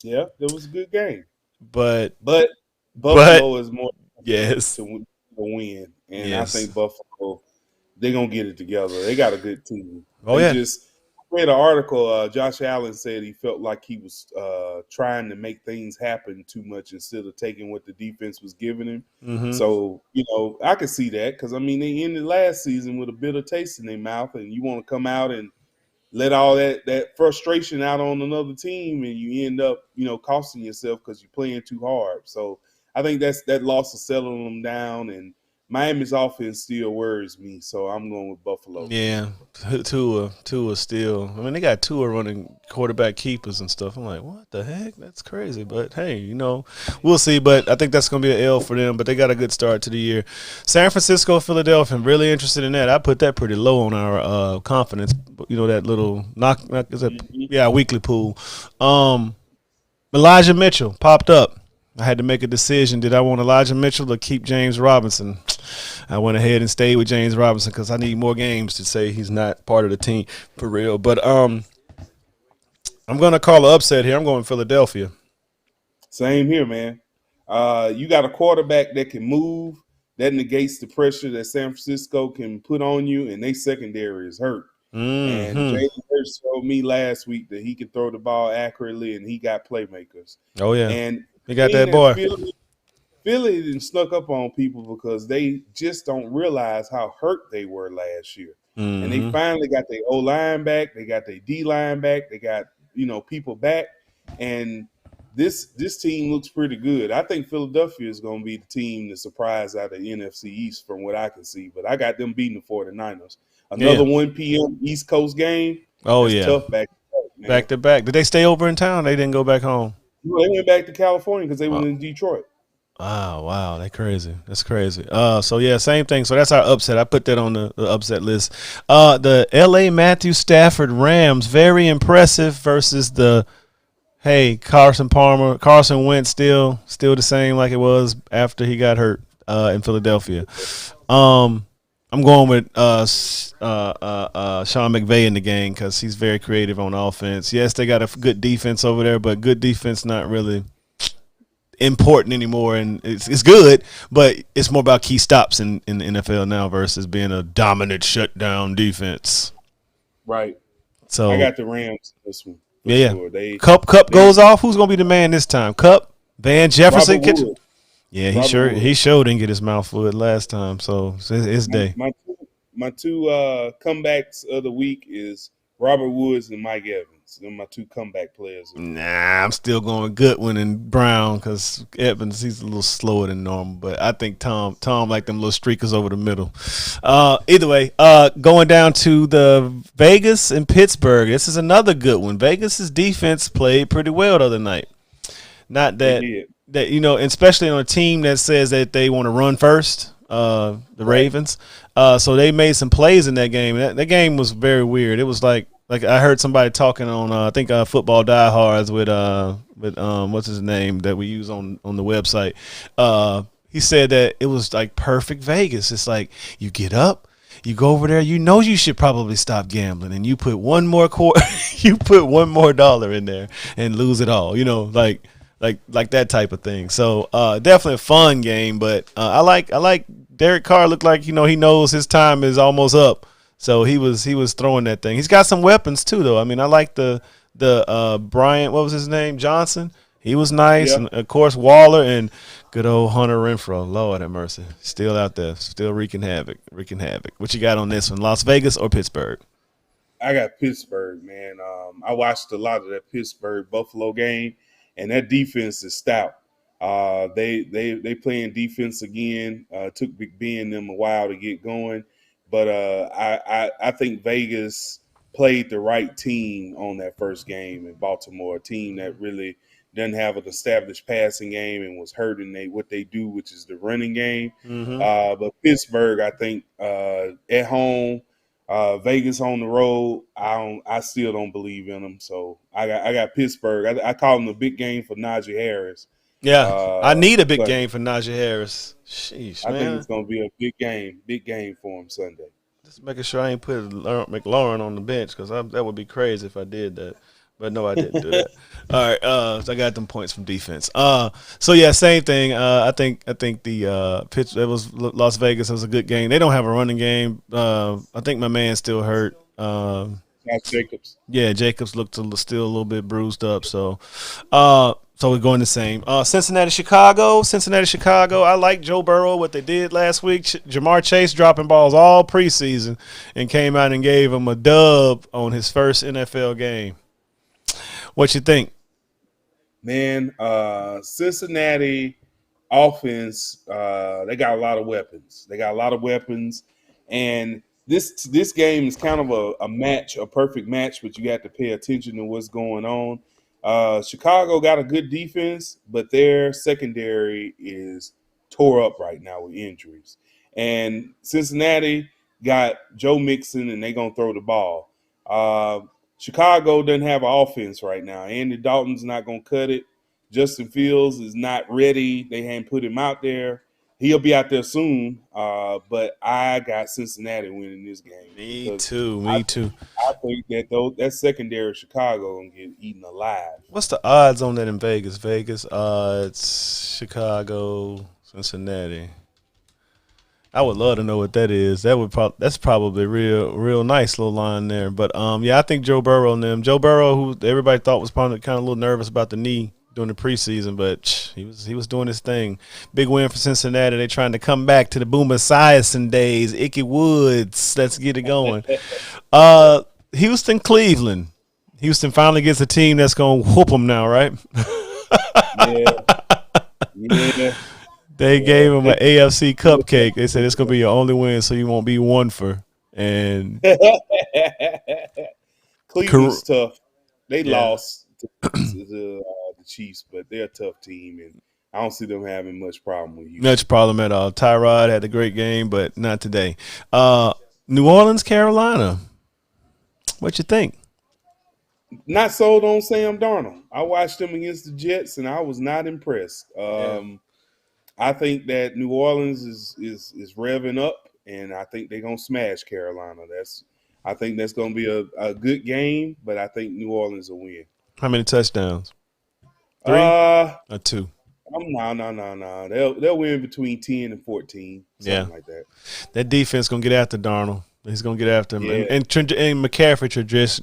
Yeah, it was a good game. but But but Buffalo is more yes, to win. And I yes. think Buffalo, they're going to get it together. They got a good team. Oh They yeah. just read an article. Josh Allen said he felt like he was trying to make things happen too much instead of taking what the defense was giving him. Mm-hmm. So, I could see that because, I mean, they ended last season with a bitter taste in their mouth, and you want to come out and let all that frustration out on another team, and you end up, costing yourself because you're playing too hard. So I think that loss is settling them down, and Miami's offense still worries me. So I'm going with Buffalo. Yeah, Tua still. I mean, they got Tua running quarterback keepers and stuff. I'm like, what the heck? That's crazy. But hey, we'll see. But I think that's gonna be an L for them. But they got a good start to the year. San Francisco, Philadelphia. I'm really interested in that. I put that pretty low on our confidence. That little knock is that? Mhm. Yeah, weekly pool. Um, Elijah Mitchell popped up. I had to make a decision. Did I want Elijah Mitchell or keep James Robinson? I went ahead and stayed with James Robinson because I need more games to say he's not part of the team for real. But I'm gonna call an upset here. I'm going Philadelphia. Same here, man. You got a quarterback that can move. That negates the pressure that San Francisco can put on you, and they secondary is hurt. And Hmm. Jalen Hurts showed me last week that he can throw the ball accurately, and he got playmakers. Oh yeah, And he the got thing that that boy. Philly didn't snuck up on people because they just don't realize how hurt they were last year. And they Hmm. finally got their O line back, they got their D line back, they got people back, and this team looks pretty good. I think Philadelphia is going to be the team to surprise out of the NFC East from what I can see. But I got them beating the 49ers. Yeah. Another 1 p.m. East Coast game. Oh That's yeah. tough back to back, man. Back to back. Did they stay over in town? They didn't go back home. They went back to California because they Uh, were in Detroit. wow, that's crazy. That's crazy. So yeah, same thing. So that's our upset. I put that on the upset list. The L.A. Matthew Stafford Rams, very impressive versus the Carson Wentz still the same like it was after he got hurt in Philadelphia. I'm going with Sean McVay in the game because he's very creative on offense. Yes, they got a good defense over there, but good defense not really important anymore, and it's good, but it's more about key stops in the NFL now versus being a dominant shutdown defense. Right. I So got the Rams in this one for yeah. sure. Cup They goes off. Who's gonna be the man this time? Cup, Van Robert Jefferson. Wood. Yeah, Robert Wood. he showed didn't get his mouth fluid last time, so it's his My day. my two, my two comebacks of the week is Robert Woods and Mike Evans. They're my two comeback players of the week. Nah, I'm still going Goodwin and Brown because Evans he's a little slower than normal, but I think Tom like them little streakers over the middle. Either way, going down to the Vegas and Pittsburgh. This is another good one. Vegas's defense played pretty well the other night. Not They that did. especially on a team that says that they want to run first, the Right. Ravens. So they made some plays in that game. That game was very weird. It was like I heard somebody talking on I think Football Diehards with what's his name that we use on the website. He said that it was like perfect Vegas. It's like you get up. You go over there, you know you should probably stop gambling, and you put one more you put one more dollar in there and lose it all. Like that type of thing. So definitely a fun game, but I like Derek Carr. Looked like he knows his time is almost up, so he was throwing that thing. He's got some weapons too, though. I mean, I like the Bryant. What was his name? Johnson. He was nice, Yeah. and of course Waller and good old Hunter Renfro. Lord have mercy, still out there, still wreaking havoc. What you got on this one? Las Vegas or Pittsburgh? I got Pittsburgh, man. I watched a lot of that Pittsburgh Buffalo game, and that defense is stout. They playing defense again. Took Big Ben them a while to get going, but I think Vegas played the right team on that first game in Baltimore, a team that really doesn't have an established passing game and was hurting what they do, which is the running game. Mm-hmm. But Pittsburgh, I think at home. Vegas on the road, I still don't believe in them. So I got Pittsburgh. I call them the big game for Najee Harris. Yeah, I need a big But game for Najee Harris. Sheesh, I think man. it's gonna be a big game for him Sunday. Just making sure I ain't put McLaurin on the bench because that would be crazy if I did that. But no, I didn't do that. All right, so I got them points from defense. So yeah, same thing. I think the pitch it was Las Vegas. It was a good game. They don't have a running game. I think my man's still hurt. Josh Jacobs. Yeah, Jacobs looked still a little bit bruised up. So we're going the same. Cincinnati, Chicago. I like Joe Burrow, what they did last week. Jamar Chase dropping balls all preseason and came out and gave him a dub on his first NFL game. What you think? Man, Cincinnati offense, they got a lot of weapons. And this game is kind of a perfect match, but you got to pay attention to what's going on. Chicago got a good defense, but their secondary is tore up right now with injuries. And Cincinnati got Joe Mixon, and they're gonna throw the ball. Chicago doesn't have an offense right now. Andy Dalton's not gonna cut it. Justin Fields is not ready. They hadn't put him out there. He'll be out there soon. But I got Cincinnati winning this game. Me too. I think that secondary of Chicago gonna get eaten alive. What's the odds on that in Vegas? Vegas odds, Chicago, Cincinnati. I would love to know what that is. That's probably real nice little line there. But yeah, I think Joe Burrow and them. Joe Burrow, who everybody thought was probably kind of a little nervous about the knee during the preseason, but he was doing his thing. Big win for Cincinnati. They trying to come back to the Boomer Esiason days. Ickey Woods. Let's get it going. Houston, Cleveland. Houston finally gets a team that's gonna whoop them now, right? Yeah. They gave him an AFC cupcake. They said it's gonna be your only win, so you won't be one for. And Cleveland's tough. They Yeah. lost to the Chiefs, but they're a tough team, and I don't see them having much problem with you. much problem at all. Tyrod had a great game, but not today. New Orleans, Carolina. What you think? Not sold on Sam Darnold. I watched them against the Jets, and I was not impressed. I think that New Orleans is revving up, and I think they're gonna smash Carolina. I think that's gonna be a good game, but I think New Orleans will win. How many touchdowns? 3 Uh, or 2? no. They'll win between 10 and 14, something like that. That defense gonna get after Darnold. He's gonna get after him, Yeah, and McCaffrey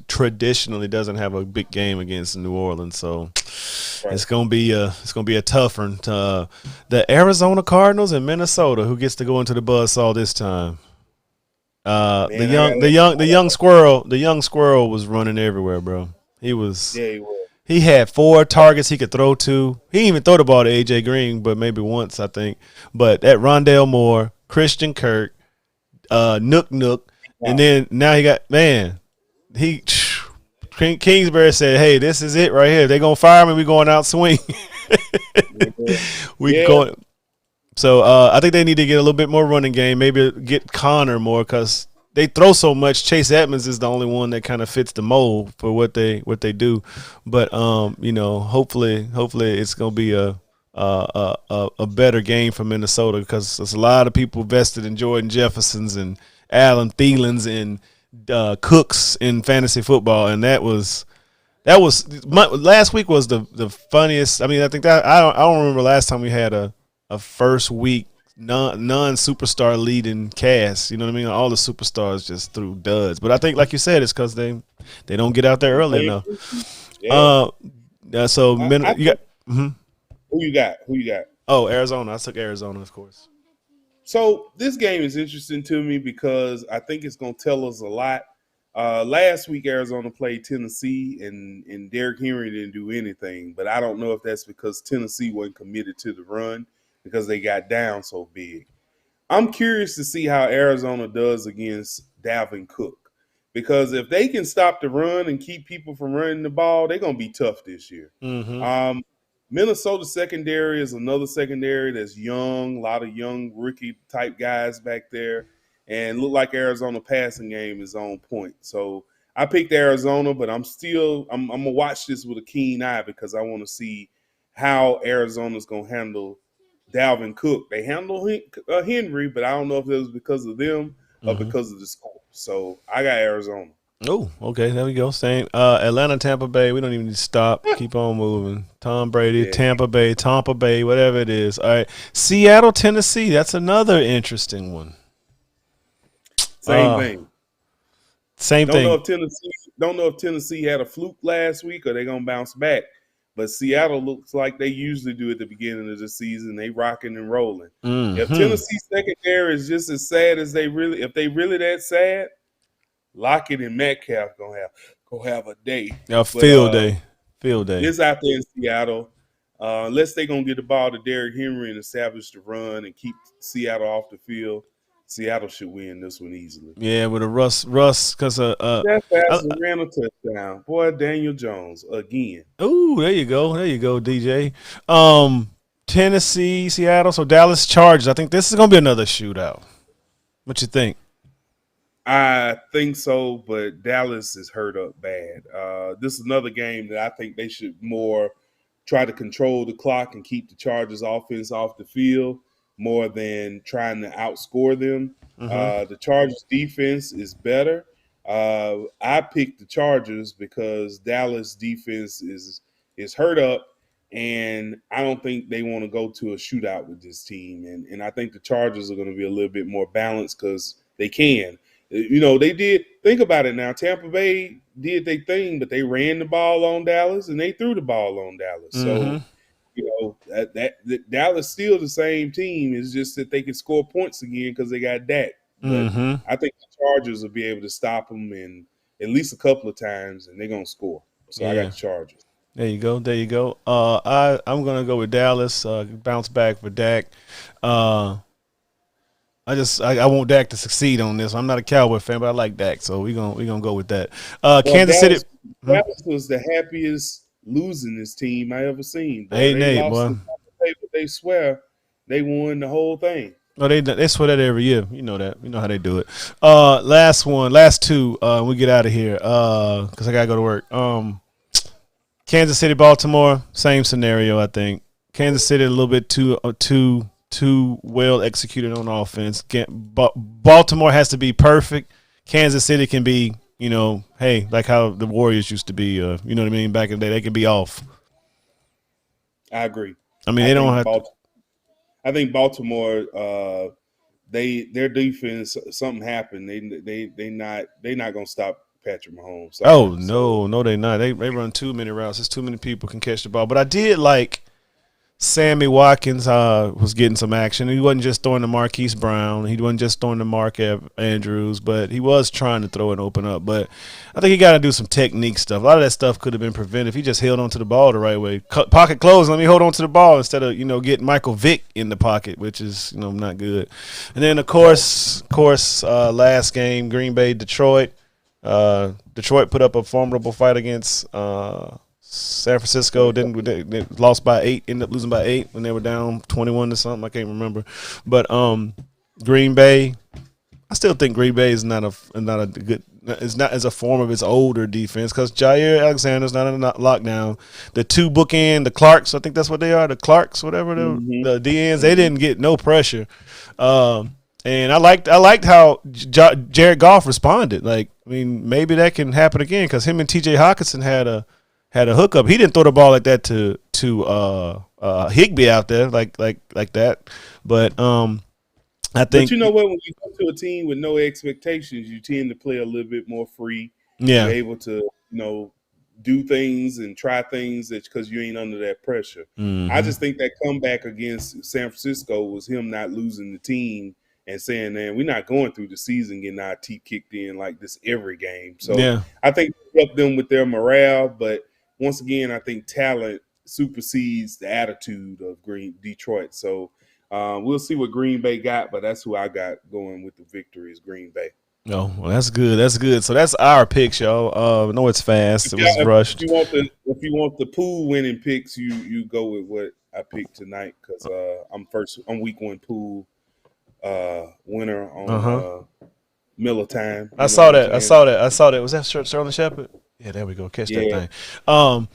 traditionally doesn't have a big game against New Orleans, so right. it's gonna be a tough one. The Arizona Cardinals and Minnesota, who gets to go into the buzzsaw this time? The Man, young the young squirrel was running everywhere, bro. He was. yeah, he was. He had 4 targets he could throw to. He didn't even throw the ball to AJ Green, but maybe once I think. But that Rondale Moore, Christian Kirk, Nook, and Wow. then now he got man. He Kingsbury said, "Hey, this is it right here. They gonna fire me. We going out swing. Yeah, we yeah, going." So I think they need to get a little bit more running game. Maybe get Connor more because they throw so much. Chase Edmonds is the only one that kind of fits the mold for what they do. But hopefully it's gonna be a better game for Minnesota because there's a lot of people vested in Jordan Jeffersons and Allen Thielens and Cooks in fantasy football, and last week was the funniest. I mean, I think that I don't remember last time we had a first week non superstar leading cast. You know what I mean? All the superstars just threw duds. But I think, like you said, it's because they don't get out there early enough. yeah. So I you got. think who you got? Who you got? Oh, Arizona. I took Arizona, of course. So this game is interesting to me because I think it's going to tell us a lot. Last week, Arizona played Tennessee, and Derrick Henry didn't do anything. But I don't know if that's because Tennessee wasn't committed to the run because they got down so big. I'm curious to see how Arizona does against Dalvin Cook because if they can stop the run and keep people from running the ball, they're going to be tough this year. Mm-hmm. Minnesota secondary is another secondary that's young, a lot of young rookie type guys back there, and look like Arizona passing game is on point. So I picked Arizona, but I'm gonna watch this with a keen eye because I want to see how Arizona's gonna handle Dalvin Cook. They handle Henry, but I don't know if it was because of them or Mm-hmm. because of the score. So I got Arizona. Oh, okay. There we go. Same. Atlanta, Tampa Bay. We don't even need to stop. Keep on moving. Tom Brady, Yeah, Tampa Bay, whatever it is. All right. Seattle, Tennessee. That's another interesting one. same Uh, thing. Same Don't know thing. if Tennessee had a fluke last week or they're gonna bounce back. But Seattle looks like they usually do at the beginning of the season. They rocking and rolling. If Mm-hmm. Tennessee secondary is just as sad as if they really that sad, Lockett and Metcalf gonna have a day. But Field day. Field day. it's out there in Seattle. Unless they're gonna get the ball to Derrick Henry and establish the run and keep Seattle off the field, Seattle should win this one easily. Yeah, with a Russ, because That fast ran a touchdown. Boy, Daniel Jones again. oh, there you go, DJ. Tennessee, Seattle, so Dallas Chargers. I think this is gonna be another shootout. What you think? I think so, but Dallas is hurt up bad. This is another game that I think they should more try to control the clock and keep the Chargers offense off the field more than trying to outscore them. Mm-hmm. The Chargers defense is better. I picked the Chargers because Dallas defense is hurt up, and I don't think they want to go to a shootout with this team. And I think the Chargers are going to be a little bit more balanced because they can. They did think about it now. Tampa Bay did their thing, but they ran the ball on Dallas and they threw the ball on Dallas. Mm-hmm. So, that Dallas still the same team. It's just that they can score points again because they got Dak. But Mm-hmm. I think the Chargers will be able to stop them in at least a couple of times, and they're gonna score. So I got Yeah. the Chargers. There you go. There you go. I'm gonna go with Dallas. Bounce back for Dak. I want Dak to succeed on this. I'm not a Cowboy fan, but I like Dak, so we gonna go with that. Well, Kansas City. Dallas was the happiest losing this team I ever seen. Boy, 8-8, they lost boy. to Tampa Bay, but they swear they won the whole thing. Oh, they swear that every year. You know that. You know how they do it. Last two. We get out of here. Cause I gotta go to work. Kansas City, Baltimore, same scenario. I think Kansas City a little bit too well executed on offense. Baltimore has to be perfect. Kansas City can be, hey, like how the Warriors used to be. You know what I mean? Back in the day, they can be off. I agree. I mean, they don't have. I think Baltimore their defense, something happened. They not gonna stop Patrick Mahomes. Sorry. Oh no, they not. They run too many routes. There's too many people can catch the ball. But I did like Sammy Watkins was getting some action. He wasn't just throwing to Marquise Brown. He wasn't just throwing to Mark Andrews, but he was trying to throw and open up. But I think he got to do some technique stuff. A lot of that stuff could have been prevented if he just held onto the ball the right way. Pocket closed, let me hold on to the ball instead of getting Michael Vick in the pocket, which is not good. And then of course, last game, Green Bay, Detroit. Detroit put up a formidable fight against San Francisco. They lost by 8, ended up losing by 8 when they were down 21 to something. I can't remember. But Green Bay, I still think Green Bay is not a good. It's not as a form of its older defense because Jair Alexander's not in a lockdown. The two bookend, the Clarks, I think that's what they are. The Clarks, whatever the DNs, they didn't get no pressure. And I liked how Jared Goff responded. Like, I mean, maybe that can happen again because him and T.J. Hockenson had a hookup. He didn't throw the ball like that to Higbee out there like that. But I think. But you know what? When you go to a team with no expectations, you tend to play a little bit more free. Yeah, you're able to do things and try things because you ain't under that pressure. Mm-hmm. I just think that comeback against San Francisco was him not losing the team and saying, man, we're not going through the season getting our teeth kicked in like this every game. So yeah. I think it helped them with their morale. But once again, I think talent supersedes the attitude of Detroit. So we'll see what Green Bay got, but that's who I got going with the victory is Green Bay. Oh, well, that's good. That's good. So that's our picks, y'all. I know it's fast. It was rushed. If you want the pool winning picks, you go with what I picked tonight because I'm week 1 pool winner on Miller time. I saw that. Was that Sterling Shepard? Yeah, there we go. Catch that thing.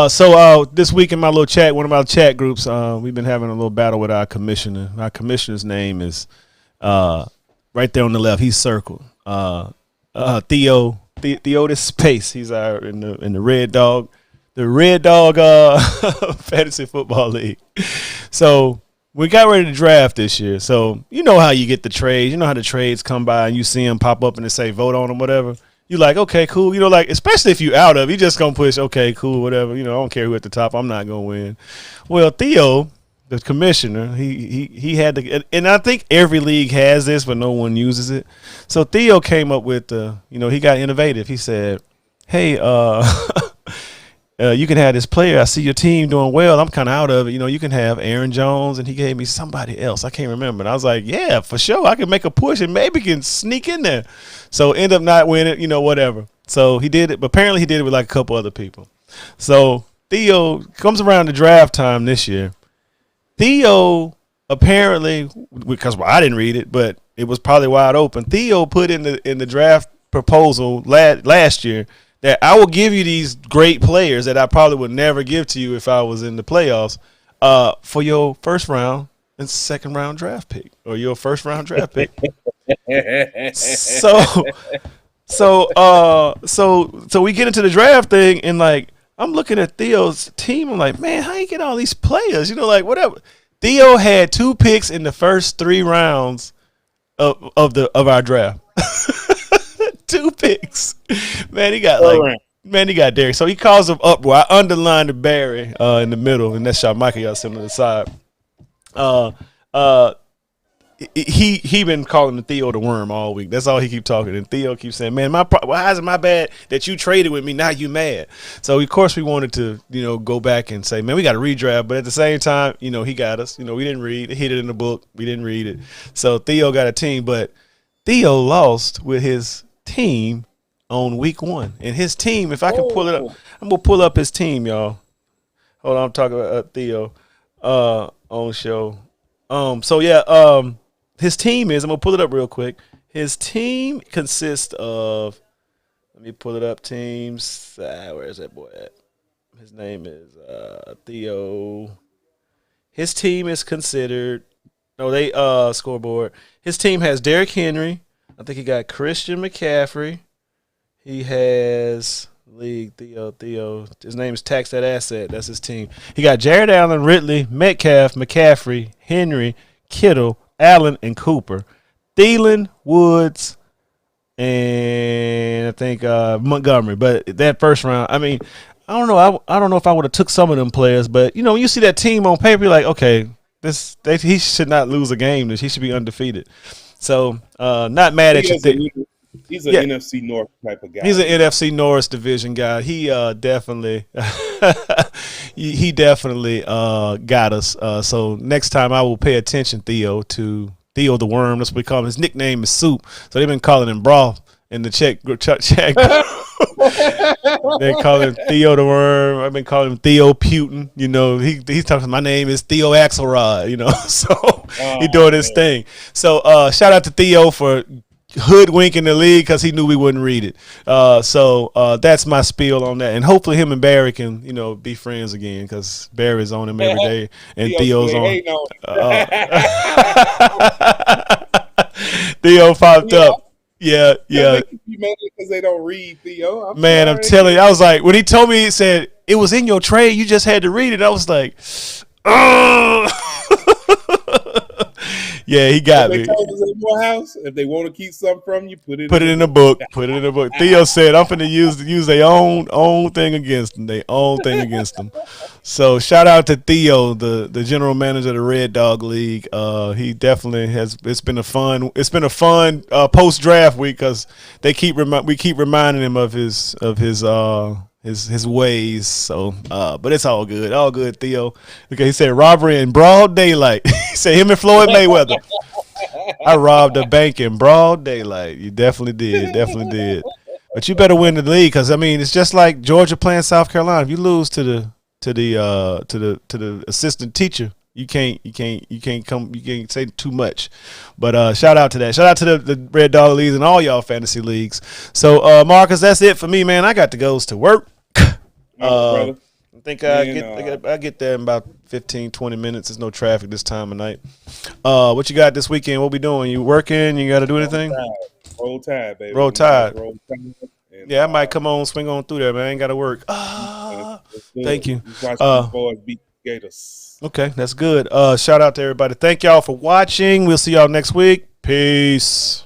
So this week in my little chat, one of my chat groups, we've been having a little battle with our commissioner. Our commissioner's name is right there on the left. He's circled. Theotis Pace. He's in the Red Dog, fantasy football league. So we got ready to draft this year. So you know how you get the trades. You know how the trades come by and you see them pop up and they say vote on them, whatever. You like, okay, cool. Like, especially if you out of, you just going to push, okay, cool, whatever. I don't care who at the top. I'm not going to win. Well, Theo, the commissioner, he had to, and I think every league has this, but no one uses it. So Theo came up with, he got innovative. He said, hey, you can have this player. I see your team doing well. I'm kind of out of it. You can have Aaron Jones, and he gave me somebody else. I can't remember. And I was like, yeah, for sure. I can make a push and maybe can sneak in there. So end up not winning, whatever. So he did it, but apparently he did it with like a couple other people. So Theo comes around the draft time this year. Theo apparently, because I didn't read it, but it was probably wide open. Theo put in the draft proposal last year that I will give you these great players that I probably would never give to you if I was in the playoffs for your first round and second round draft pick or your first round draft pick. So we get into the draft thing and like I'm looking at Theo's team. I'm like, man, how you get all these players? Whatever. Theo had 2 picks in the first 3 rounds of our draft. 2 picks. Man, he got Derek. So he calls him up. Well, I underlined the Barry in the middle, and that's shot Michael got sitting on the side. He been calling the Theo the worm all week. That's all he keep talking. And Theo keeps saying, man, why is it my bad that you traded with me? Now you mad. So of course we wanted to, go back and say, man, we got to redraft. But at the same time, he got us. We didn't read. He hid it in the book. We didn't read it. So Theo got a team, but Theo lost with his team on week 1. And his team, if I can pull it up, I'm gonna pull up his team, y'all. Hold on, I'm talking about Theo on show. His team is, I'm gonna pull it up real quick. His team consists of, let me pull it up, teams. Where is that boy at? His name is Theo. His team is considered, scoreboard. His team has Derrick Henry. I think he got Christian McCaffrey. He has Theo. His name is Tax That Asset. That's his team. He got Jared Allen, Ridley, Metcalf, McCaffrey, Henry, Kittle, Allen, and Cooper. Thielen, Woods, and I think Montgomery. But that first round, I mean, I don't know. I don't know if I would have took some of them players, but when you see that team on paper, you're like, okay, he should not lose a game. He should be undefeated. So not mad at you. He's an NFC North type of guy. He's an NFC North division guy. He definitely he definitely got us. So next time I will pay attention, Theo the Worm. That's what we call him. His nickname is Soup. So they've been calling him Broth in the chat. They call him Theo the Worm. I've been calling him Theo Putin. He's talking. My name is Theo Axelrod. So he doing his thing. So shout out to Theo for hoodwinking the league because he knew we wouldn't read it. So that's my spiel on that, and hopefully him and Barry can be friends again because Barry's on him every day and Theo's on. Theo popped up. Yeah. Because they don't read, Theo. I'm telling you, I was like, when he told me, he said it was in your trade, you just had to read it. I was like, oh. Yeah, he got me. They told us in Morehouse, if they want to keep something from you, put it in the book. Put it in the book. Theo said, "I'm finna use their own thing against them. Their own thing against them." So shout out to Theo, the general manager of the Red Dog League. He definitely has. It's been a fun post draft week because we keep reminding him of his ways. So, but it's all good, Theo. Okay, he said robbery in broad daylight. He said him and Floyd Mayweather. I robbed a bank in broad daylight. You definitely did. But you better win the league because it's just like Georgia playing South Carolina. If you lose to the assistant teacher, you can't say too much. But shout out to that. Shout out to the Red Dog leagues and all y'all fantasy leagues. So Marcus, that's it for me, man. I got to go to work. I think I get there in about 15, 20 minutes. There's no traffic this time of night. What you got this weekend? What we doing? You working? You got to do anything? Roll Tide, baby. Roll Tide. Yeah, I might swing on through there, man. I ain't got to work. Thank you. Boys beat Gators. Okay, that's good. Shout out to everybody. Thank y'all for watching. We'll see y'all next week. Peace.